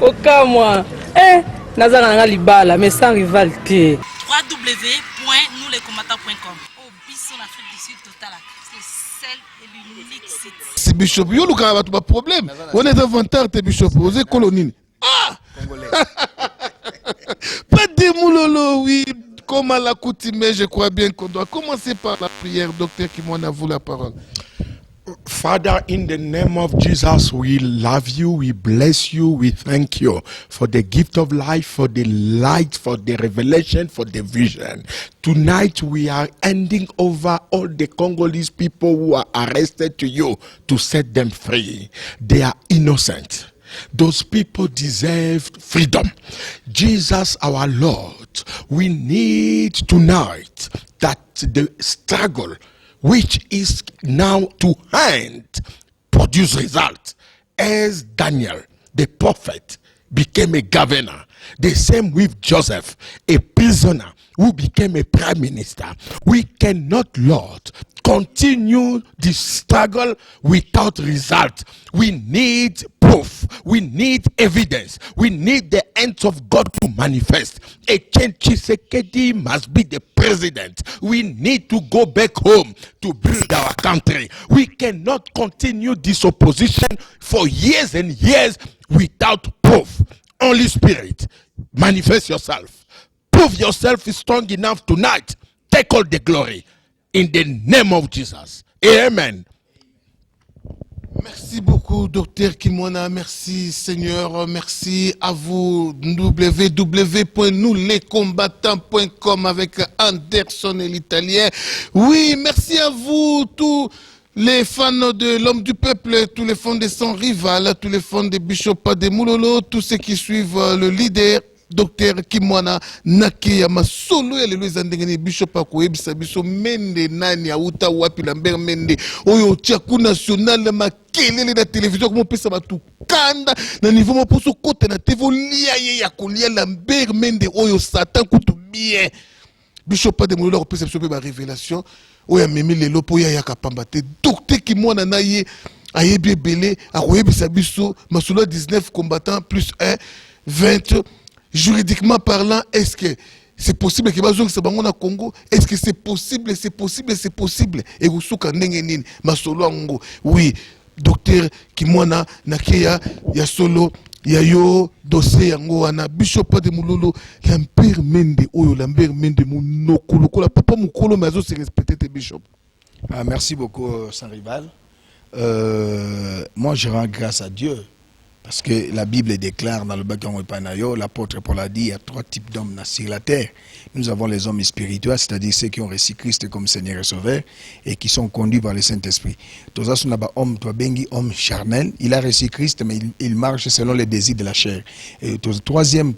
Aucun moi. Nazanga libala, mais sans rivalité. www.nousleskombata.com. Au Bisson Afrique du Sud total. C'est celle et l'unique site. C'est Bishop. Yo, le gars, pas problème. On est inventaire, t'es Bishop. Vous êtes colonie. Ah! Pas de moulolo, oui. Comme à l'accoutumée, je crois bien qu'on doit commencer par la prière. Docteur Kimwana, vous la parole. Father, in the name of Jesus, we love you, we bless you, we thank you for the gift of life, for the light, for the revelation, for the vision. Tonight we are handing over all the Congolese people who are arrested to you to set them free. They are innocent. Those people deserve freedom. Jesus, our Lord, we need tonight that the struggle which is now to hand produce result. As Daniel, the prophet, became a governor, the same with Joseph, a prisoner who became a prime minister. We cannot, Lord, continue the struggle without result. We need proof. We need evidence. We need the hands of God to manifest. Etienne Tshisekedi must be the president. We need to go back home to build our country. We cannot continue this opposition for years and years without proof. Holy Spirit, manifest yourself. Prove yourself strong enough tonight. Take all the glory. In the name of Jesus. Amen. Merci beaucoup, docteur Kimwana. Merci, Seigneur. Merci à vous. www.nousleskombata.com avec Anderson et l'Italien. Oui, merci à vous, tous les fans de l'homme du peuple, tous les fans de Sans Rival, tous les fans de Bishop de Moulolo, tous ceux qui suivent le leader. Docteur Kimwana Nakia masolo ya lelo ezandengeni Bishop akoyebisa biso mende nani auta wapi Lambert Mende oyo tiaku national makelele na télévision comme pesa batu kanda na niveau moposo kote na TV lia ye ya kolia Lambert Mende oyo Satan kutu bien Bishop de Moulolo kopesa biso ba révélation oyo memi lelo po ya kapamba te Docteur Kimwana na ye ayebi ebele akoyebisa biso masolo 19 combattants plus 1 20. Juridiquement parlant, est-ce que c'est possible que les gens qui au Congo, est-ce que c'est possible, c'est possible, c'est possible? Et vous souka nengenin, ma solo ango. Oui, docteur Kimwana Nakia, ya solo, ya yo dossier yango wana Bishop de Moulolo, Lambert Mende, oyo Lambert Mende monokolo, kola papa mukolo mais se respecter tes Bishop. Ah, merci beaucoup, Sans Rival. Moi, je rends grâce à Dieu. Parce que la Bible déclare dans le Bakan Panayo, l'apôtre Paul a dit, il y a 3 types d'hommes sur la terre. Nous avons les hommes spirituels, c'est-à-dire ceux qui ont reçu Christ comme Seigneur et Sauveur et qui sont conduits par le Saint-Esprit. Tous ceux homme charnel, il a reçu Christ, mais il marche selon les désirs de la chair. Et le troisième,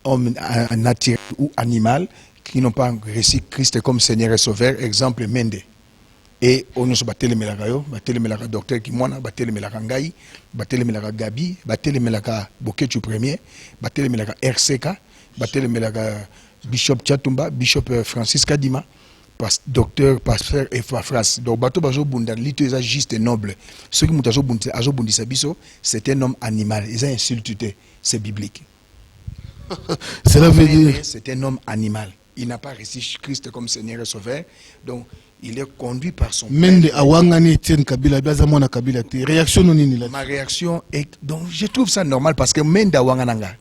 homme naturel ou animal, qui n'ont pas reçu Christ comme Seigneur et Sauveur, exemple Mende. Et on nous battait melaka yo, battait melaka docteur Kimwana, battait melaka Ngai, battait melaka Gabi, battait melaka Boketu premier, battait melaka RCK, battait melaka Bishop Chatumba, Bishop Francis Kadima, docteur, pasteur et Fafras. Donc bateau bazo bunda, lito est juste et noble. Ceux qui m'ont azo sabiso, c'est un homme animal, ils ont insulté, c'est biblique. Cela veut dire c'est un homme animal. Il n'a pas reçu Christ comme Seigneur et Sauveur, donc il est conduit par son Mende awangani Etienne Kabila biaza mona Kabila te réaction nini là. Ma réaction est donc je trouve ça normal parce que Mende awangananga.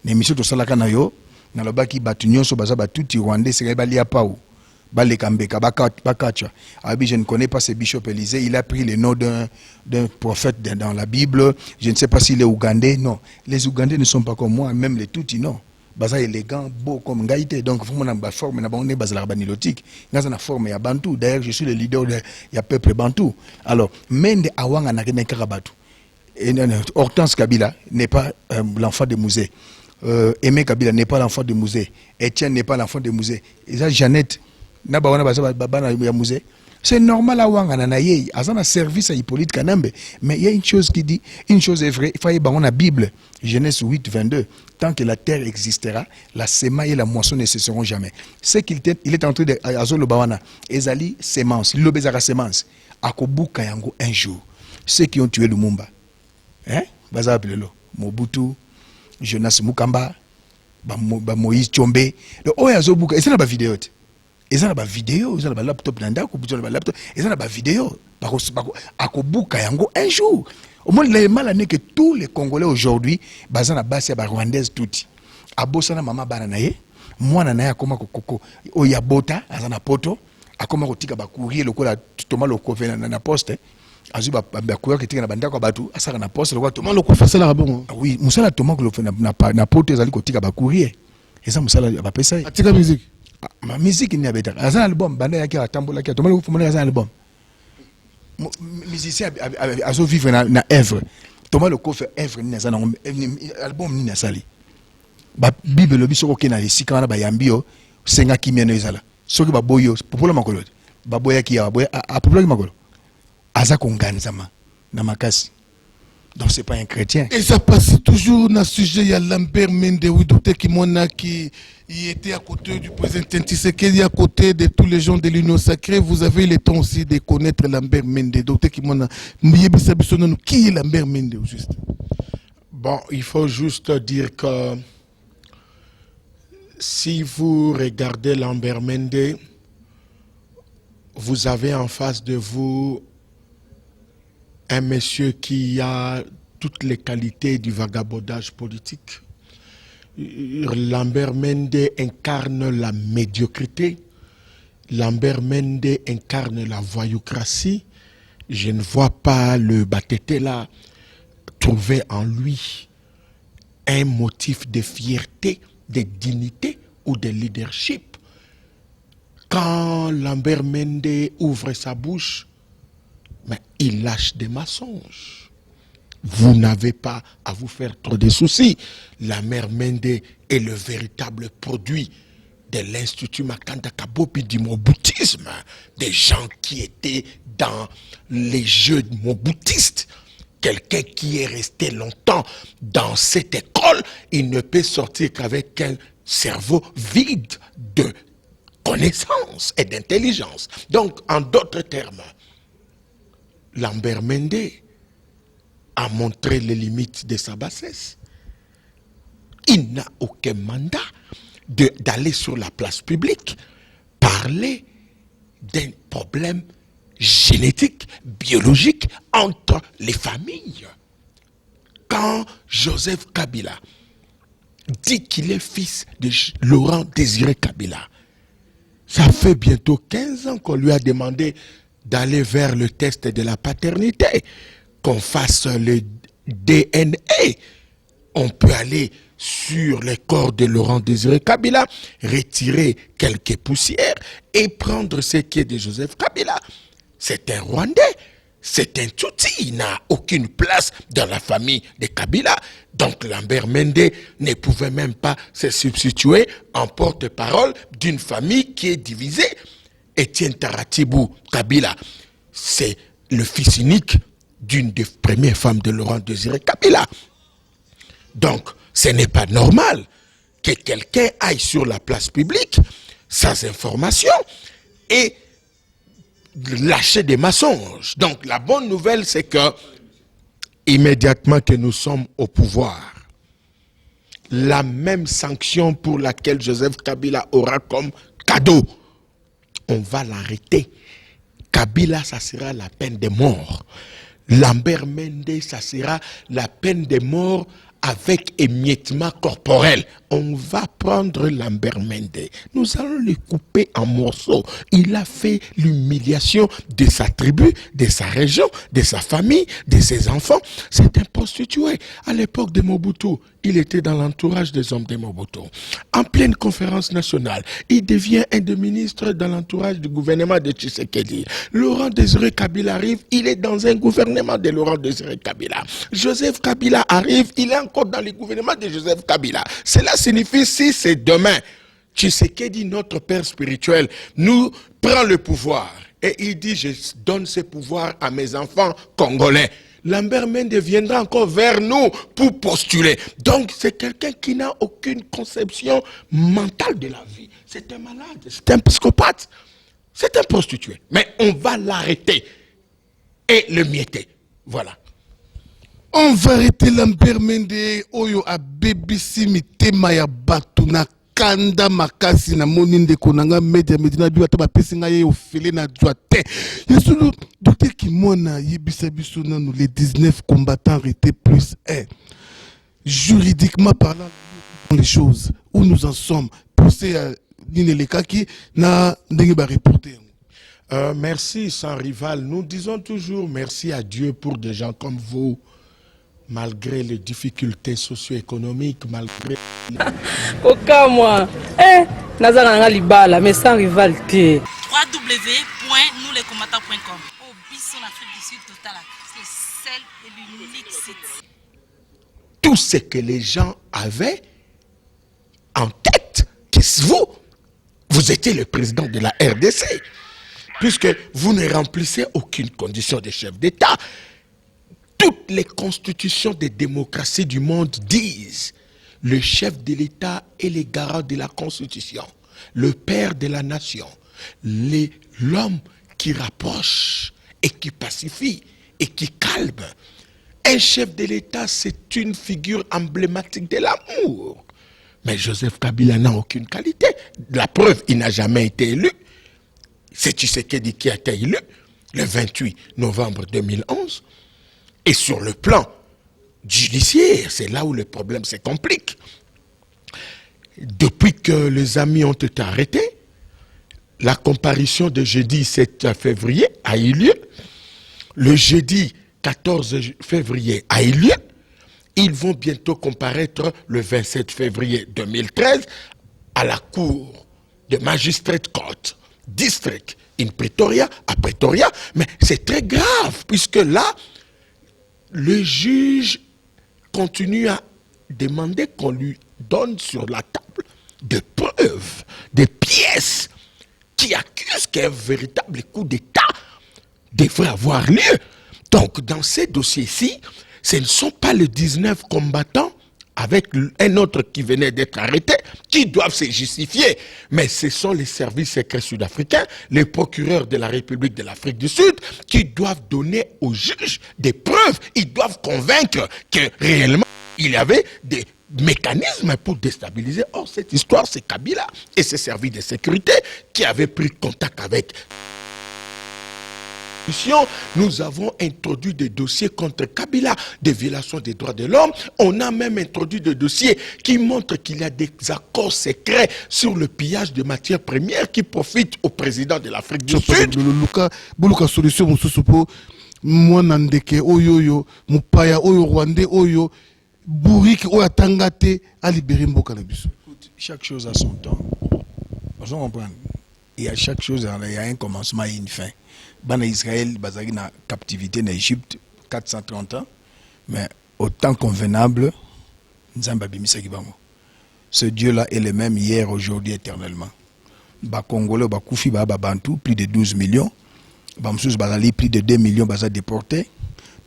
L'émission to salaka na yo na lobaki batu nyonso baza batuti rwandais c'est balia pao. Balekambeka bakacha. Abi je ne connais pas ce bishop Élisée, il a pris le nom d'un prophète dans la Bible. Je ne sais pas s'il est ougandais. Non, les Ougandais ne sont pas comme moi, même les Tutsis non. Baza élégant, beau comme Ngaïté. Donc, il faut que forme na bonne base la banilotique. Dans la forme ya Bantou. D'ailleurs, je suis le leader de ya peuple Bantou. Alors, Mende Awanga n'a rien Karabatu. Hortense Kabila n'est pas l'enfant de musée. Aimé Kabila n'est pas l'enfant de musée. Etienne n'est pas l'enfant de musée. Et ça, Jeannette, n'a pas ya musée. C'est normal à Wanga Nanaye, à un service à Hippolyte Kanambe. Mais il y a une chose qui dit, une chose est vraie, il faut y avoir la Bible, Genèse 8, 22. Tant que la terre existera, la semaille et la moisson ne cesseront jamais. C'est qu'il est en train de Azolo Bawana, Ezali sémence, l'obézara sémence, Akobu Kayango un jour. Ceux qui ont tué Lumumba, hein baza pilelo Mobutu Jonas Mukamba ba Moïse Tchombe le oya zobuka ezana ba vidéo te ezana ba vidéo ezana ba laptop na ndako buto na ba laptop ezana ba vidéo akobuka yango un jour. Au moins le mal n'est que tous les Congolais aujourd'hui bazana basi ba rwandaise touti abosana mama bana naye mwana naye akoma kokoko oya bota azana poto akoma kotika ba courrier lokola toma lokove na poste azuba ba courrier ketika na bandako batu asaka na poste lokola toma lokove sala rabon. Oui musala toma lokove na poto ezali kotika ba courrier eza musala ba pesa atika musique ma musique ni abeta azana album banda yake atambola ki toma lokove azana album musicien azo vivre na œuvre toma lokove œuvre ni azana album ni nasali ba bible lobi soko ke na esika wana bayambio senga kimeno ezala soki baboyo popola makolo baboya ki ya baboya a popola makolo aza konganzama na makasi. Donc c'est pas un chrétien. Et ça passe toujours dans le sujet, il y a Lambert Mende, oui, docteur Kimona qui était à côté du président Tshisekedi, à côté de tous les gens de l'Union Sacrée. Vous avez le temps aussi de connaître Lambert Mende. Docteur Kimona, qui est Lambert Mende au juste? Bon, il faut juste dire que si vous regardez Lambert Mende, vous avez en face de vous un monsieur qui a toutes les qualités du vagabondage politique. Lambert Mende incarne la médiocrité. Lambert Mende incarne la voyoucratie. Je ne vois pas le Batete là trouver en lui un motif de fierté, de dignité ou de leadership. Quand Lambert Mende ouvre sa bouche, mais il lâche des mensonges. Vous n'avez pas à vous faire trop de soucis. Lambert Mende est le véritable produit de l'Institut Makanda Kabopi du moboutisme. Des gens qui étaient dans les jeux moboutistes. Quelqu'un qui est resté longtemps dans cette école, il ne peut sortir qu'avec un cerveau vide de connaissance et d'intelligence. Donc, en d'autres termes, Lambert Mende a montré les limites de sa bassesse. Il n'a aucun mandat d'aller sur la place publique parler d'un problème génétique, biologique entre les familles. Quand Joseph Kabila dit qu'il est fils de Laurent Désiré Kabila, ça fait bientôt 15 ans qu'on lui a demandé d'aller vers le test de la paternité, qu'on fasse le DNA. On peut aller sur le corps de Laurent Désiré Kabila, retirer quelques poussières et prendre ce qui est de Joseph Kabila. C'est un Rwandais, c'est un Tutsi, il n'a aucune place dans la famille de Kabila. Donc Lambert Mende ne pouvait même pas se substituer en porte-parole d'une famille qui est divisée. Étienne Taratibou Kabila, c'est le fils unique d'une des premières femmes de Laurent Désiré Kabila. Donc, ce n'est pas normal que quelqu'un aille sur la place publique sans information et lâcher des mensonges. Donc, la bonne nouvelle, c'est que immédiatement que nous sommes au pouvoir, la même sanction pour laquelle Joseph Kabila aura comme cadeau, on va l'arrêter. Kabila, ça sera la peine de mort. Lambert Mende, ça sera la peine de mort avec émiettement corporel. On va prendre Lambert Mende. Nous allons le couper en morceaux. Il a fait l'humiliation de sa tribu, de sa région, de sa famille, de ses enfants. C'est un prostitué. À l'époque de Mobutu, il était dans l'entourage des hommes de Mobutu. En pleine conférence nationale, il devient un des ministres dans l'entourage du gouvernement de Tshisekedi. Laurent Désiré Kabila arrive, il est dans un gouvernement de Laurent Désiré Kabila. Joseph Kabila arrive, il est encore dans le gouvernement de Joseph Kabila. Cela signifie, si c'est demain, Tshisekedi, notre père spirituel, nous prend le pouvoir et il dit, je donne ce pouvoir à mes enfants congolais. Lambert Mende viendra encore vers nous pour postuler. Donc c'est quelqu'un qui n'a aucune conception mentale de la vie. C'est un malade, c'est un psychopathe, c'est un prostitué. Mais on va l'arrêter et le mietter. Voilà. On va arrêter Lambert Mende oyo a BBC mitema ya batu na kanda makasi na moninde konanga media medina biwa ta bapesi nga ye ofele na droite. Yesulu docteur Kimona yebisa biso nanu les 19 combattants arrêtés plus 1. Juridiquement parlant, les choses où nous en sommes, poussé à Ninelekaki na ndenge ba reporter. Merci sans rival. Nous disons toujours merci à Dieu pour des gens comme vous. Malgré les difficultés socio-économiques, malgré... Oka moi, nazanga nga libala, mais sans rivalité. www.nouslescombattants.com. Au Bisson Afrique du Sud total, c'est le seul et l'unique site. Tout ce que les gens avaient en tête, que vous étiez le président de la RDC, puisque vous ne remplissez aucune condition de chef d'État. Toutes les constitutions des démocraties du monde disent le chef de l'État est le garant de la Constitution, le père de la nation, l'homme qui rapproche et qui pacifie et qui calme. Un chef de l'État, c'est une figure emblématique de l'amour. Mais Joseph Kabila n'a aucune qualité. La preuve, il n'a jamais été élu. C'est Tshisekedi qui a été élu le 28 novembre 2011. Et sur le plan judiciaire, c'est là où le problème se complique. Depuis que les amis ont été arrêtés, la comparution de jeudi 7 février a eu lieu. Le jeudi 14 février a eu lieu. Ils vont bientôt comparaître le 27 février 2013 à la cour de Magistrate Court District in Pretoria, à Pretoria. Mais c'est très grave, puisque là, le juge continue à demander qu'on lui donne sur la table des preuves, des pièces qui accusent qu'un véritable coup d'État devrait avoir lieu. Donc, dans ces dossiers-ci, ce ne sont pas les 19 combattants avec un autre qui venait d'être arrêté qui doivent se justifier. Mais ce sont les services secrets sud-africains, les procureurs de la République de l'Afrique du Sud qui doivent donner aux juges des preuves. Ils doivent convaincre que réellement il y avait des mécanismes pour déstabiliser. Or, cette histoire, c'est Kabila et ses services de sécurité qui avaient pris contact avec. Nous avons introduit des dossiers contre Kabila, des violations des droits de l'homme. On a même introduit des dossiers qui montrent qu'il y a des accords secrets sur le pillage de matières premières qui profitent au président de l'Afrique du Sud. Buluka solution mususupo mwanandeke oyoyo mupaya oyo rwandais oyo bouriki oyo tangate a libérer mboka na biso. Chaque chose a son temps. Vous comprenez? Et à chaque chose, il y a un commencement et une fin. Bana Israël, basé na captivité en Égypte, 430 ans, mais au temps convenable, ce Dieu-là est le même hier, aujourd'hui, éternellement. Ba Congolais, ba Koufi, ba Bantou, plus de 12 millions. Ba Msous, Bazali, plus de 2 millions, Baza déportés.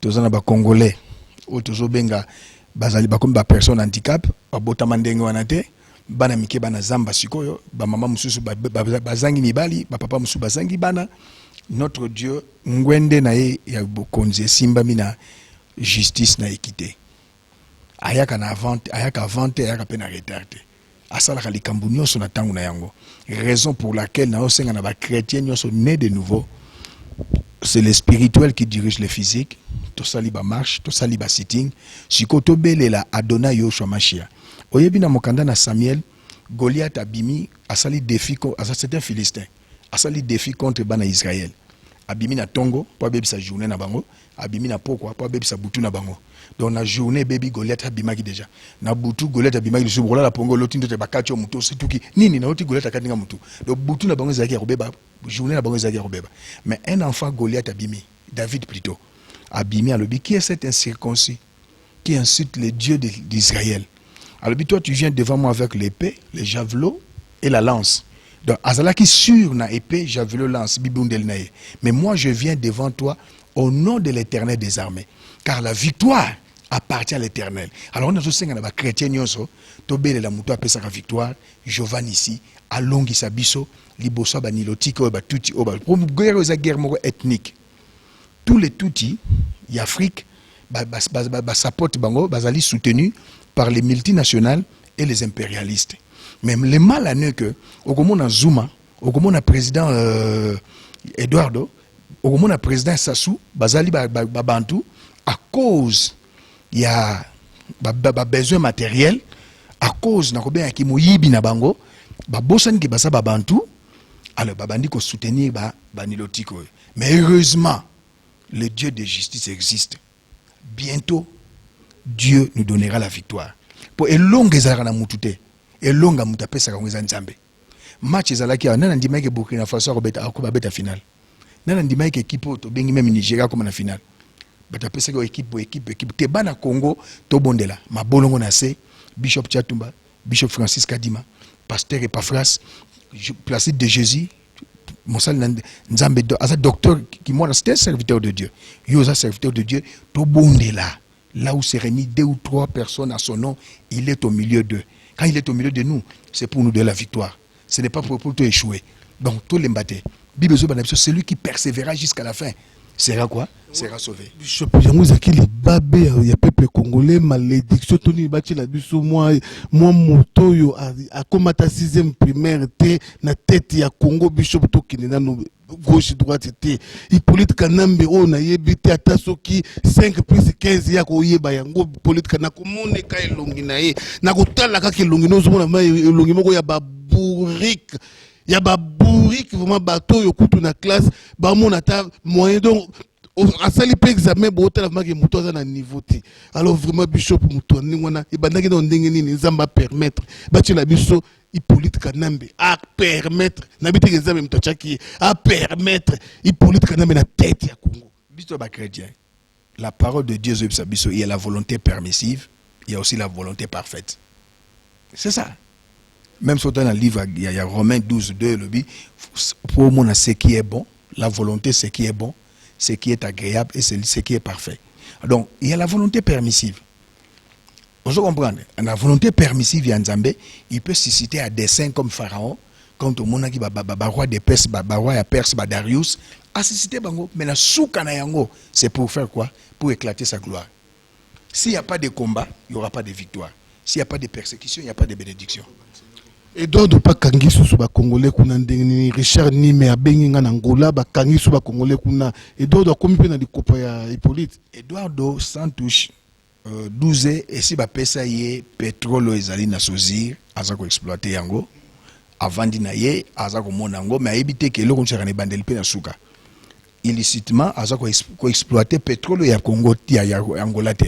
Tozana ba Congolais, au Tozo Benga, Bazali, ba comme ba personne handicap, ba Botamandenge wanate. Bana mike bana zamba sikoyo, ba mama mususu bazangi mibali, ba papa mususu bazangi bana. Notre Dieu, ngwende na ye ya bokonze simba mina justice na équité. Ayaka na vente, ayaka pe na retardé. Asala ka likambu nyonso na tangu na yango. Raison pour laquelle na osenga na ba chrétien nyonso né de nouveau, c'est le spirituel qui dirige le physique. To sali ba marche, to sali ba sitting, sikoto belela Adonai Yoshua Mashiach. Oyebi na mokanda na Samuel, Goliath abimi asali défi c'est un Philistin. Asali défi contre bana Israël. Abimi na tongo, po bebi sa journée na bango, abimi na pokwa, po bebi sa butu na bango. Donc na journée baby Goliath abimaki déjà. Na butu Goliath abimaki sur la pongo lotindo te bakacho muto situki. Nini na oti Goliath akatinga mutu. Donc butu na bango zaki robeba, journée na bango zaki robeba. Mais un enfant Goliath abimi, David plutôt. Abimi à l'obi qui est cet incirconcis qui insulte les dieux d'Israël. Alors toi tu viens devant moi avec l'épée, les javelots et la lance. Donc azalaki sur na épée, javelot, lance bibundel nae. Mais moi je viens devant toi au nom de l'Éternel des armées, car la victoire appartient à l'Éternel. Alors on a tous les chrétiens nyonso, tobele la muto apesa ka victoire, Jovan ici, alongi sabiso, liboso ba nilotique o ba tuti o ba. Pour guerre aux guerres ethnique. Tous les Tutsis, y Afrique, support bango, bazali soutenu par les multinationales et les impérialistes. Mais le mal en est que, au moment Zuma, au moment président Eduardo, au moment président Sassou, bazali Bantu, à cause il y a besoin matériel, à cause na kobe ki moyibi na bango, bosani ki basa Bantu, alors babandi ko soutenir banilotiko. Mais heureusement, le Dieu de justice existe. Bientôt, Dieu nous donnera la victoire. Pour elonga ezalaka na mutute, elonga mutapesa ka ngeza nzambe. Match ezalaki nana ndima ke Burkina Faso ko beta final. Nana ndima ke équipe to bengi même Nigeria comme na final. Batapesa ko équipe te bana Congo to bondela. Mabolongo na se Bishop Chatumba, Bishop Francis Kadima, Pasteur Epaphras, Placide de Jésus, Monsal Nzambe, docteur qui moi c'était serviteur de Dieu. Yosa serviteur de Dieu, to bondela. Là où s'est réuni 2 ou 3 personnes à son nom, il est au milieu d'eux. Quand il est au milieu de nous, c'est pour nous donner la victoire. Ce n'est pas pour tout échouer. Donc, tout l'embatté. C'est lui qui persévérera jusqu'à la fin. Sera quoi? Sera sauvé. Bishop, il y a peuple congolais, malédiction, Tony Bati la biso, moi, moto, yo, a comme ta 6e primaire, na tête, ya Congo, Bishop, qui n'est pas gauche, droite, Hippolyte Kanambe, on a yébité à Tasoki, 5 plus 15, ya ko yeba yango, Hippolyte Kanako, mon eka elonginae, na ko tala kaki elongino, zomona elongimo, ya babourique. Il y a des bourriques, vraiment bateau, yo kutu na classe, ba mon ata moyen donc à ça les examen bo tala maki muto za na niveau ti. Alors vraiment Bishop muto ni wana e bandaki na ndenge nini nzamba permettre ba tu la biso Hippolyte Kanambe à permettre na biti examen mutachaki à permettre Hippolyte Kanambe na tête ya Congo. Biso ba chrétien. La parole de Dieu biso, il y a la volonté permissive, il y a aussi la volonté parfaite. C'est ça. Même si dans le livre, il y a Romains 12, 2, le dit, pour moi, ce qui est bon, la volonté, ce qui est bon, ce qui est agréable et ce qui est parfait. Donc, il y a la volonté permissive. Vous comprenez? La volonté permissive, il peut susciter à dessein comme Pharaon, comme tout le monde qui va roi de Perse, roi de Perse, Darius, a suscité bango. Mais la soukana yango, c'est pour faire quoi? Pour éclater sa gloire. S'il n'y a pas de combat, il n'y aura pas de victoire. S'il n'y a pas de persécution, il n'y a pas de bénédiction. Et d'autres pas kangi sous ba congolais kuna ndengini Richard Nime abengi nga na Angola ba kangi sous ba congolais kuna et d'autres comme pe na dikopa ya Hippolyte Eduardo Santos 12 et si ba pesa ye pétrole ezali na sozir aza ko exploiter yango avant dina ye aza ko mona yango mais ebité ke eloko ntsaka ne bandeli pe na suka illicitement aza ko exploiter pétrole ya Congo ya Angola te.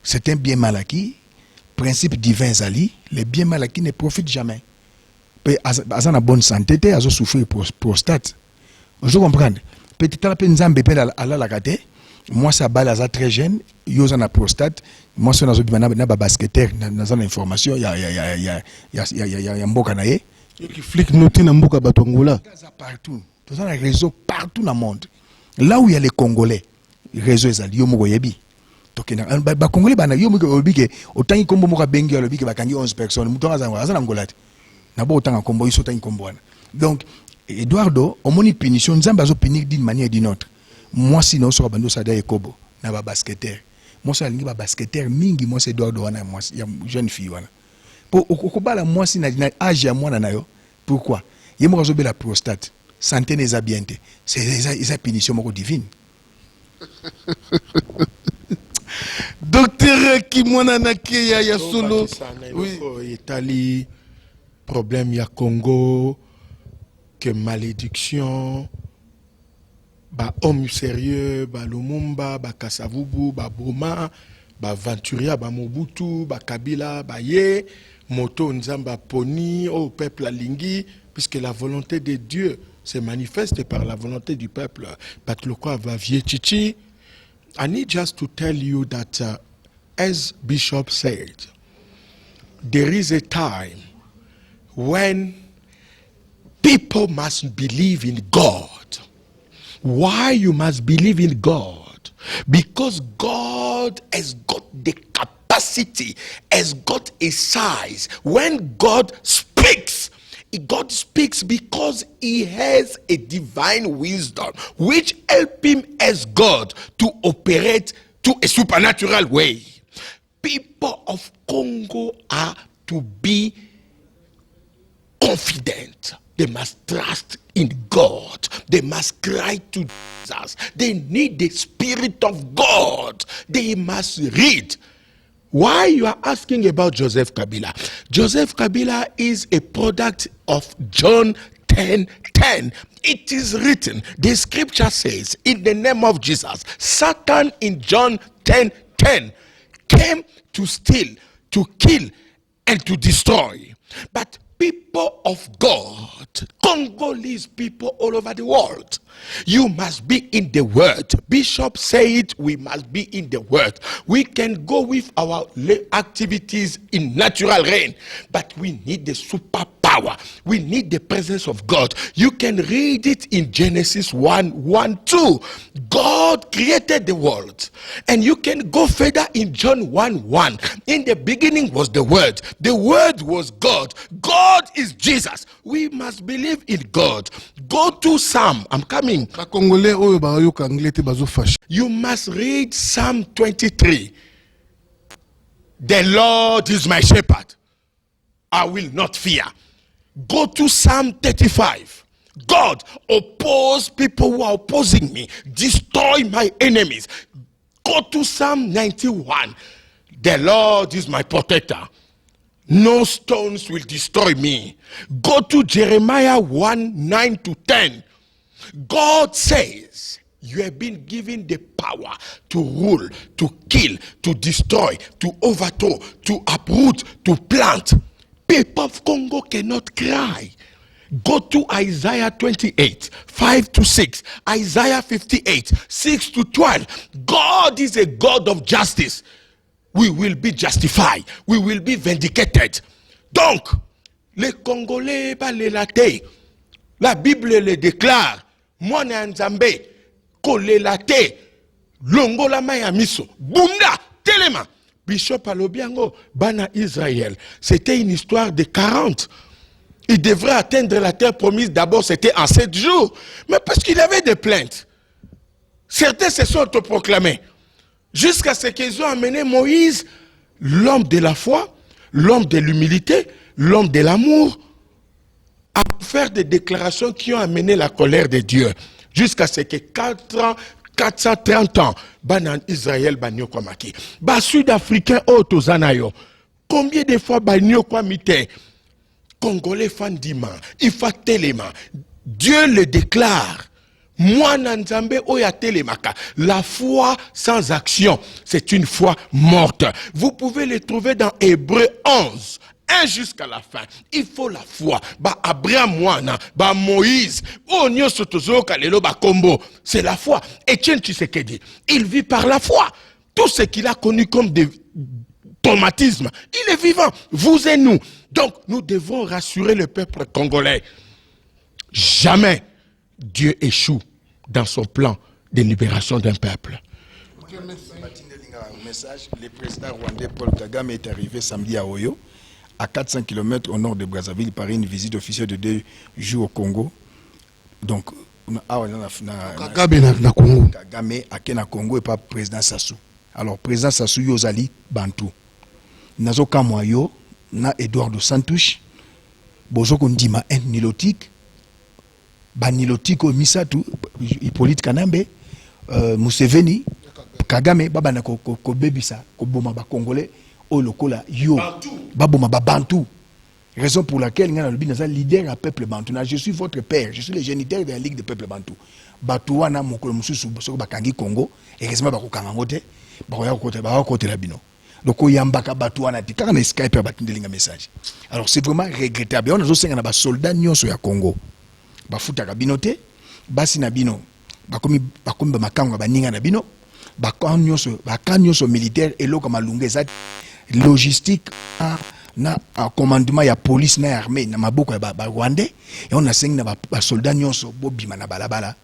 C'est un bien mal acquis. Principe divin zali, les biens mal acquis ne profitent jamais. Aza na bonne santé, azo souffrir prostate. Vous comprenez? Peut-être la peine nzambe pe ala la kate. Moi ça balle aza très jeune, yo za na prostate. Moi ça nazo bimana na ba basketteur na za na information ya mboka na ye. Qui flic noté na mboka batongola. Partout. Tout un réseau partout dans le monde. Là où il y a les Congolais, réseau ezali yo moko yebi. Ba Congolais bana yo moko obike otangi kombo moko bengi yo obike bakangi 11 personnes mutonga zango azana ngolate na bo otanga kombo iso tangi kombo wana. Donc Eduardo omoni punition nzamba zo punir d'une manière ou d'une autre. Moi sinon so bando sada ekobo na ba basketteur. Moi ça lingi ba basketteur mingi moi c'est Eduardo wana moi ya jeune fille wana. Pour okobala moi si na âge ya mwana na yo. Pourquoi? Yemo zo be la prostate. Santé n'est pas bien. C'est punition moko divine. Docteur Kimona Nakeya ya solo. Oui, Italie, problème ya Congo, que malédiction, ba homme sérieux, ba Lumumba, ba Kasavubu, ba Boma, ba Venturia, ba Mobutu, ba Kabila, ba Ye, Moto Nzamba Poni, au peuple Alingi, puisque la volonté de Dieu se manifeste par la volonté du peuple. Batloko va vie chichi. I need just to tell you that, as Bishop said, there is a time when people must believe in God. Why you must believe in God? Because God has got the capacity, has got a size. When God speaks because he has a divine wisdom which help him as God to operate to a supernatural way. People of Congo are to be confident. They must trust in God. They must cry to Jesus. They need the Spirit of God. They must read. Why you are asking about Joseph Kabila? Joseph Kabila is a product of John 10:10. It is written, the scripture says, in the name of Jesus, Satan in John 10:10 came to steal, to kill, and to destroy. But people of God, Congolese people all over the world, you must be in the word. Bishop said we must be in the word. We can go with our activities in natural rain, but we need the superpower. We need the presence of God. You can read it in Genesis 1:1-2. God created the world. And you can go further in John 1:1. In the beginning was the word. The word was God. God is Jesus. We must believe in God. Go to Psalm. I'm coming. You must read Psalm 23. The Lord is my shepherd. I will not fear. Go to Psalm 35. God, oppose people who are opposing me. Destroy my enemies. Go to Psalm 91. The Lord is my protector. No stones will destroy me. Go to Jeremiah 1:9-10. God says, you have been given the power to rule, to kill, to destroy, to overthrow, to uproot, to plant. People of Congo cannot cry. Go to Isaiah 28, 5-6, Isaiah 58, 6-12. God is a God of justice. We will be justified. We will be vindicated. Donc, les Congolais, les latés, la Bible le déclare. Mwana nzambe, kole la te, longo la maya miso, bunda, telema. Bishop Alobiango, Bana Israël. C'était une histoire de 40. Il devrait atteindre la terre promise d'abord, c'était en 7 jours. Mais parce qu'il avait des plaintes. Certains se sont autoproclamés. Jusqu'à ce qu'ils ont amené Moïse, l'homme de la foi, l'homme de l'humilité, l'homme de l'amour, à faire des déclarations qui ont amené la colère de Dieu. Jusqu'à ce que 430 ans, Banan Israël banyo kwa maki. Ba Sud-Africain otozanayo. Combien de fois banyo kwa mite? Congolais fandima, ifa telema. Dieu le déclare. Moi Nzambe oya telemaka. La foi sans action, c'est une foi morte. Vous pouvez le trouver dans Hébreux 11. 1 jusqu'à la fin. Il faut la foi. Ba Abraham Mwana, ba Moïse, Onyo Sotozo Kalelo ba Kombo. C'est la foi. Etienne Tshisekedi, il vit par la foi. Tout ce qu'il a connu comme des traumatismes, il est vivant. Vous et nous. Donc, nous devons rassurer le peuple congolais. Jamais Dieu échoue dans son plan de libération d'un peuple. Le président rwandais Paul Kagame est arrivé samedi à Oyo, à 400 km au nord de Brazzaville, par une visite officielle de 2 jours au Congo. Donc, Kagame a na Congo et pas président Sassou. Alors, président Sassou Yozali Bantou. Nazo Kamwayo, na Eduardo Santos, Bozo Kondima un nilotique, Banilotique au Misatu, Hippolyte Kanambe, Museveni, Kagame, Babana ko bebisa, ko boma ba Congolais, au lokola yo, baboma ba Bantou. Raison pour laquelle nous sommes leader à peuple Bantou. Je suis votre père, je suis le géniteur de la Ligue de peuple Bantou. Batouana mokolo mususu bakangi Congo, et récemment bakokanga ngote, bakokote la bino. Donc oyambaka Batouana ti kaka na Skype batindelinga message. Alors c'est vraiment regrettable. On a aussi un soldat nyonso ya Congo. Bafutaka bino te, basi na bino, bakomi bamakanga baninga na bino, bakanyoso militaire eloko malunga za logistique na commandement ya police na armée na maboko ya ba Rwandais, et on a sengi na ba soldats nyonso bobima na balabala.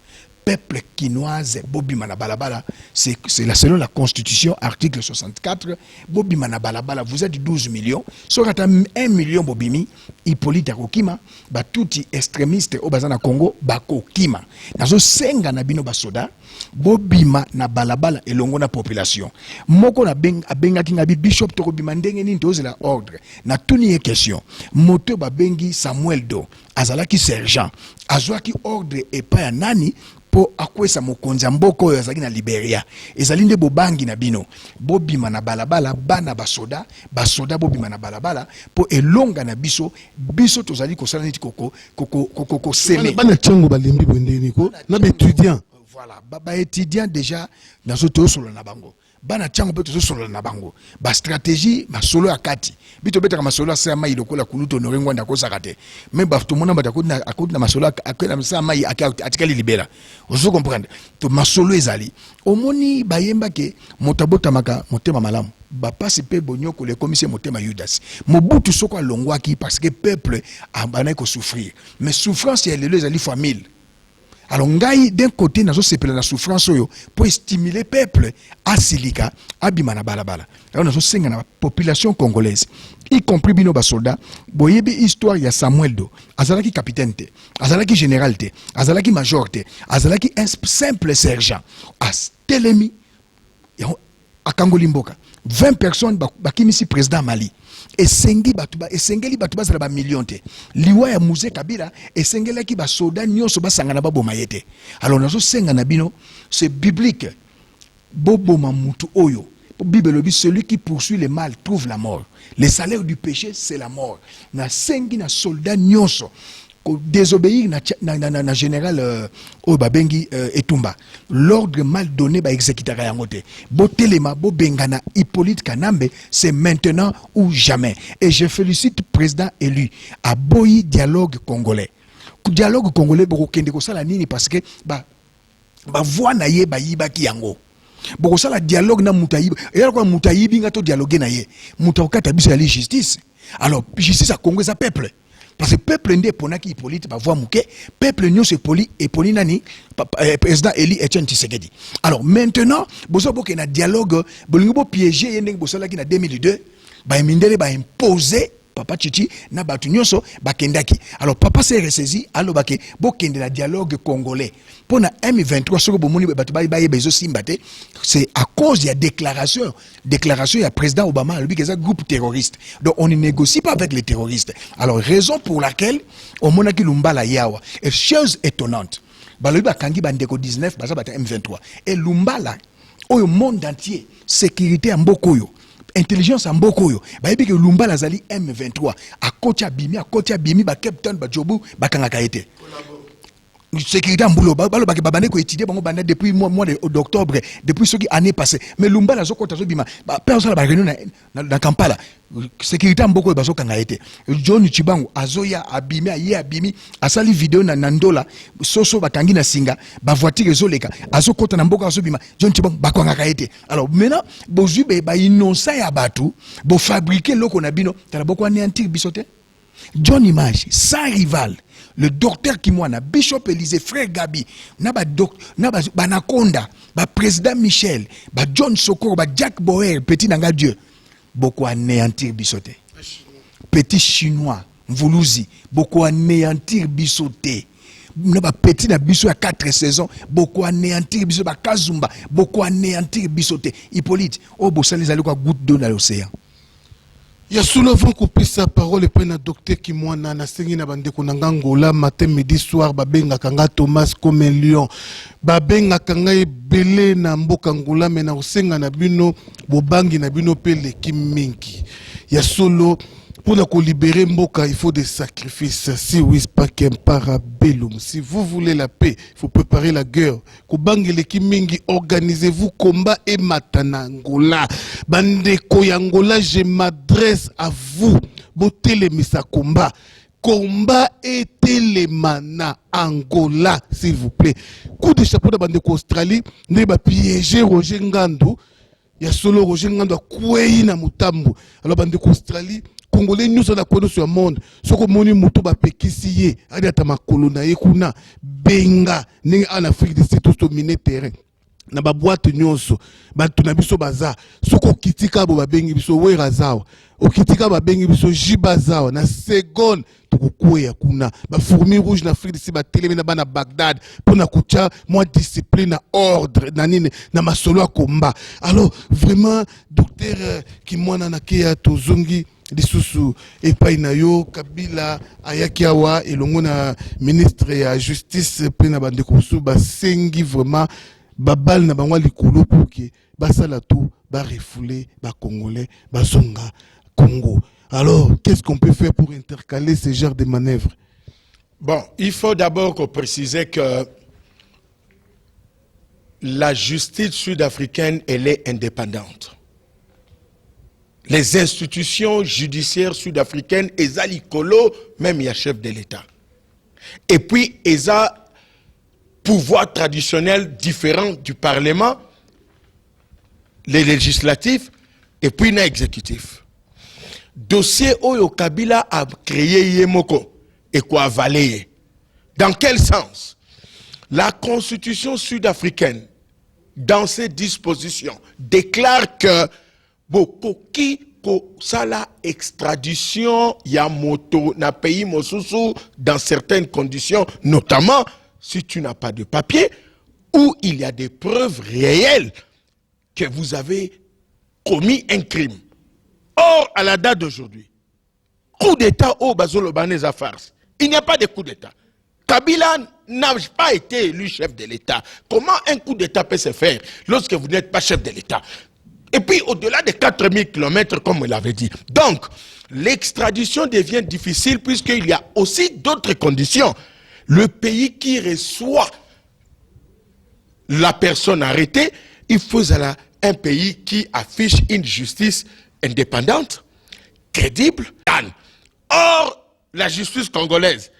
Peuple quinoise bobima na balabala, c'est selon la constitution article 64, bobima na balabala, vous êtes 12 millions, sur 1 million bobimi, Hippolyte Akokima, ba touti extrémiste au bazana Congo, bako kima. Nazo senga na bino basoda, bobima na balabala elongo na population moko na abenga kingabi bishop to bima ndenge ni la ordre na tuni ye question moto babengi Samuel Do azalaki sergent azwaki ordre epa ya nani po akwesa mokonzi mboko oyo azalaki na Liberia ezali nde bobangi na bino bobima na balabala bana basoda bobima na balabala po elonga na biso tozali kosala neti koko seme bana tchango balembi bondeni ko na ba étudiant voilà ba étudiant déjà na soto solo na bango bana tchango pe tozo solo na bango ba stratégie ma solo akati bito betaka masolo asa mai lokola kuluto norengo ndako sakate même ba to mona batako na masolo akela sa mai atikali libera ozo comprendre to masolo ezali omoni bayemba ke motabota maka motema malamu ba passe pe bonyoko le commissaire motema Judas mobutu soko alongwaki parce que peuple abana ko souffrir mais souffrance elle les ali famille. Alors, d'un côté, nous avons la souffrance pour stimuler le peuple à Silika, à Bimana Balabala. Alors, nous avons la population congolaise, y compris nos soldats, boyebe histoire il y a Samuel Do, azalaki capitaine, azalaki général, azalaki major, azalaki un simple sergent, à Telemi, à Kangolimboka. 20 personnes, bakimisi président Mali. Esengeli batuba zala ba million te liwa ya musée Kabila esengeli ki ba soda nyonso basangana ba bomayete. Alors nazo senga na bino c'est biblique bobo mamutu oyo Bible dit celui qui poursuit le mal trouve la mort, le salaire du péché c'est la mort. Na sengi na soldat nyonso désobéir na général Obabengi Etumba l'ordre mal donné ba exécutera yangote botelema bo bengana Hippolyte Kanambe c'est maintenant ou jamais et je félicite président élu à boyi dialogue congolais boko kende ko sala nini parce que ba voix na ye ba yibaki yango boko sala dialogue na mutayibi et alors mutayibi ngato dialogue na ye mutakata biso ya justice. Alors justice a Congo ça peuple. Parce que le peuple n'est pas qui Hippolyte va voir mouké, peuple n'y est poli et poli nani président Eli Etienne Tshisekedi. Alors maintenant, bozo boke na dialogue, bolingo piéger yendeng bosola ki na 2002, ba mindele ba imposer papa Chichi na batu nyonso bakendaki. Alors papa s'est ressaisi allo bake bokende la dialogue congolais. Pour na M23 soko bomoni batu baye bezo simbate, c'est à cause de la déclaration ya président Obama lui que ça groupe terroriste. Donc on ne négocie pas avec les terroristes. Alors raison pour laquelle on monaki Lumbala yawa. Et chose étonnante. Balobi bakangi bandeko 19 baza bata M23 et Lumbala au monde entier sécurité en bokoyo. Intelligence en bokoyo bayebi ke Lumbala zali M23 à kocha bimi ba captain ba jobu ba kangaka été sécurité en boulot balo ba babane ko étudier bango banda depuis mois d'octobre depuis ce qui année passée mais Lumbala zo kota zo bima ba personne ba réunion na Kampala sécurité en bokoyo bazo kanga été John Chibangu azoya abimi asali vidéo na Ndola soso bakangi na singa ba voiture ezoleka azo kota na mboko azo bima John Chibangu ba kanga été. Alors maintenant bozu ba innocent ya batu bo fabriquer loko na bino tala boko anéantir bisote John Image sans rival. Le docteur Kimwana, Bishop Élisée, frère Gabi, Banakonda, président Michel, John Sokoro, Jack Boer, petit nanga Dieu, beaucoup anéantir bisoté. Petit chinois, Mvuluzi, beaucoup anéantir bisoté. Petit na biso à 4 saisons, beaucoup anéantir bisoté, Kazumba, beaucoup anéantir bisoté. Hippolyte, oh, bossa les alloués goutte d'eau dans l'océan. Ya souvent couper sa parole et na docteur Kimwana na sengi na bande konanga ngola matin midi soir babenga kanga Thomas comme un lion babenga kanga ebele na mboka ngola mena osenga na bino bobangi na bino pele kimingi ya solo pour la libérer mboka il faut des sacrifices si oui pas qu'un parabellum si vous voulez la paix il faut préparer la guerre kobangi le kimingi organisez-vous combat et matana ngola bande koyangola je m'adresse à vous botele misa combat et télémana Angola s'il vous plaît coup de chapeau de bande Australie ne ba piéger Roger Ngandu ya solo Roger Ngandu kwei na mutambu alors bande Australie Congolais nous sommes dans le monde. Ce que mon moto ba pekisi ye, ali ata makolo na yekuna benga ninga en Afrique de tout dominer terrain. Na ba boîte nyonso, ba tuna biso baza. Soko kitika bo ba bengi biso werazawa. O kitika ba bengi biso jibazawa na seconde tokokwea kuna ba fourmi rouge na Afrique d'ici ba telemi na bana Bagdad pour na kucha moi discipline na ordre na nini na masolo ya komba. Alors vraiment docteur Kimwana Nakeya tozongi lisusu epai na yo Kabila ayaki awa elongo na ministre ya justice pe na bandeko mosusu basengi vraiment babal na bango likolo pour que basala tout ba refouler ba congolais bazonga Congo. Alors qu'est-ce qu'on peut faire pour intercaler ce genre de manœuvres? Bon, il faut d'abord préciser que la justice sud-africaine, elle est indépendante. Les institutions judiciaires sud-africaines, eza likolo, même il y a chef de l'État. Et puis, eza pouvoir traditionnel différent du Parlement, les législatifs, et puis l'exécutif. Dossier Oyo Kabila a créé Yemoko et quoi avaler. Dans quel sens? La constitution sud-africaine, dans ses dispositions, déclare que Bokoki Kosala extradition Yamoto na pays Mosusu dans certaines conditions, notamment si tu n'as pas de papier ou il y a des preuves réelles que vous avez commis un crime. Or, à la date d'aujourd'hui, coup d'État au Bazolobanese à farce. Il n'y a pas de coup d'État. Kabila n'a pas été élu chef de l'État. Comment un coup d'État peut se faire lorsque vous n'êtes pas chef de l'État? Et puis, au-delà de 4000 km, comme on l'avait dit. Donc, l'extradition devient difficile puisqu'il y a aussi d'autres conditions. Le pays qui reçoit la personne arrêtée, il faut un pays qui affiche une justice indépendante, crédible. Or, la justice congolaise,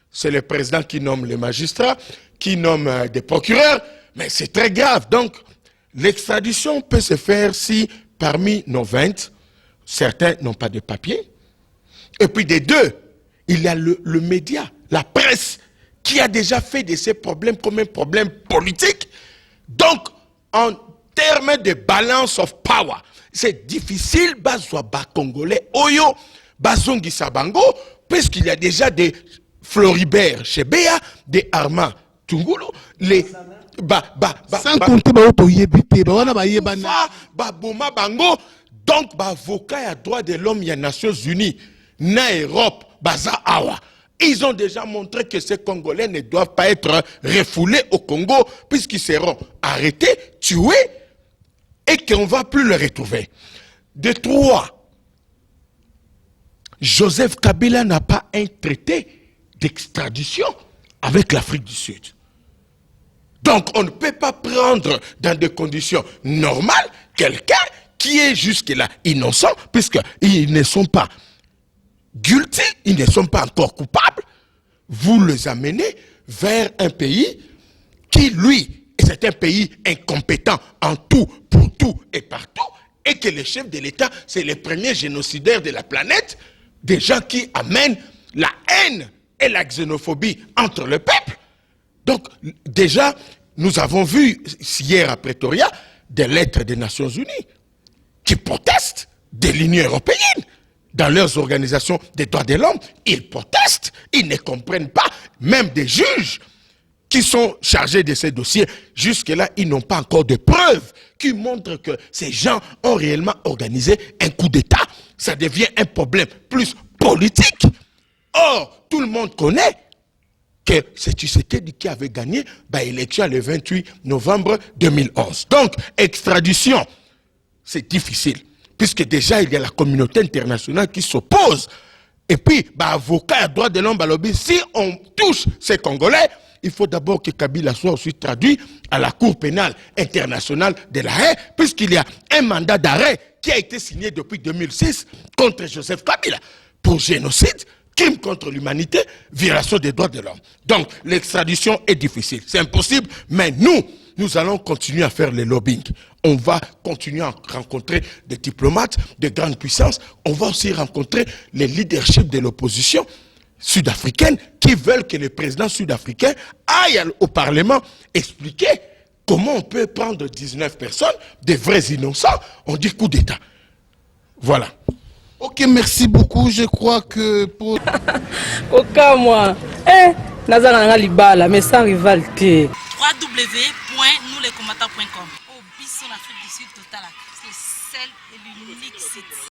c'est le président qui nomme les magistrats, qui nomme des procureurs, mais c'est très grave. Donc, l'extradition peut se faire si parmi nos 20, certains n'ont pas de papier. Et puis des deux, il y a le média, la presse, qui a déjà fait de ces problèmes comme un problème politique. Donc, en termes de balance of power, c'est difficile, bazwa congolais, oyo, bazongi sabango, puisqu'il y a déjà des Floribert Chebeya, des Armand Tungulu, les sans compter Boma Bango, donc avocat à droit de l'homme, il y a Nations Unies, na Europe, baza awa. Ils ont déjà montré que ces Congolais ne doivent pas être refoulés au Congo, puisqu'ils seront arrêtés, tués, et qu'on ne va plus les retrouver. De trois, Joseph Kabila n'a pas un traité d'extradition avec l'Afrique du Sud. Donc on ne peut pas prendre dans des conditions normales quelqu'un qui est jusque-là innocent, puisqu'ils ne sont pas guilty, ils ne sont pas encore coupables. Vous les amenez vers un pays qui, lui, c'est un pays incompétent en tout, pour tout et partout, et que le chef de l'État, c'est le premier génocidaire de la planète, des gens qui amènent la haine et la xénophobie entre le peuple. Donc, déjà, nous avons vu hier à Pretoria des lettres des Nations Unies qui protestent de l'Union européenne dans leurs organisations des droits de l'homme. Ils protestent, ils ne comprennent pas, même des juges qui sont chargés de ces dossiers. Jusque-là, ils n'ont pas encore de preuves qui montrent que ces gens ont réellement organisé un coup d'État. Ça devient un problème plus politique. Or, tout le monde connaît que c'est Tshisekedi qui avait gagné l'élection le 28 novembre 2011. Donc, extradition, c'est difficile, puisque déjà, il y a la communauté internationale qui s'oppose. Et puis, avocat à droit de l'homme, si on touche ces Congolais, il faut d'abord que Kabila soit aussi traduit à la Cour pénale internationale de la Haye, puisqu'il y a un mandat d'arrêt qui a été signé depuis 2006 contre Joseph Kabila pour génocide, crime contre l'humanité, violation des droits de l'homme. Donc, l'extradition est difficile. C'est impossible, mais nous allons continuer à faire le lobbying. On va continuer à rencontrer des diplomates de grande puissance. On va aussi rencontrer les leaderships de l'opposition sud-africaine qui veulent que le président sud-africain aille au Parlement expliquer comment on peut prendre 19 personnes, des vrais innocents, on dit coup d'État. Voilà. Ok. Ok, merci beaucoup. Je crois que pour... Koka moi. Nazanga nanga libala mais sans rivalité. www.nouslescombattants.com. Au Bisson Afrique du Sud Total. C'est le seul et l'unique site.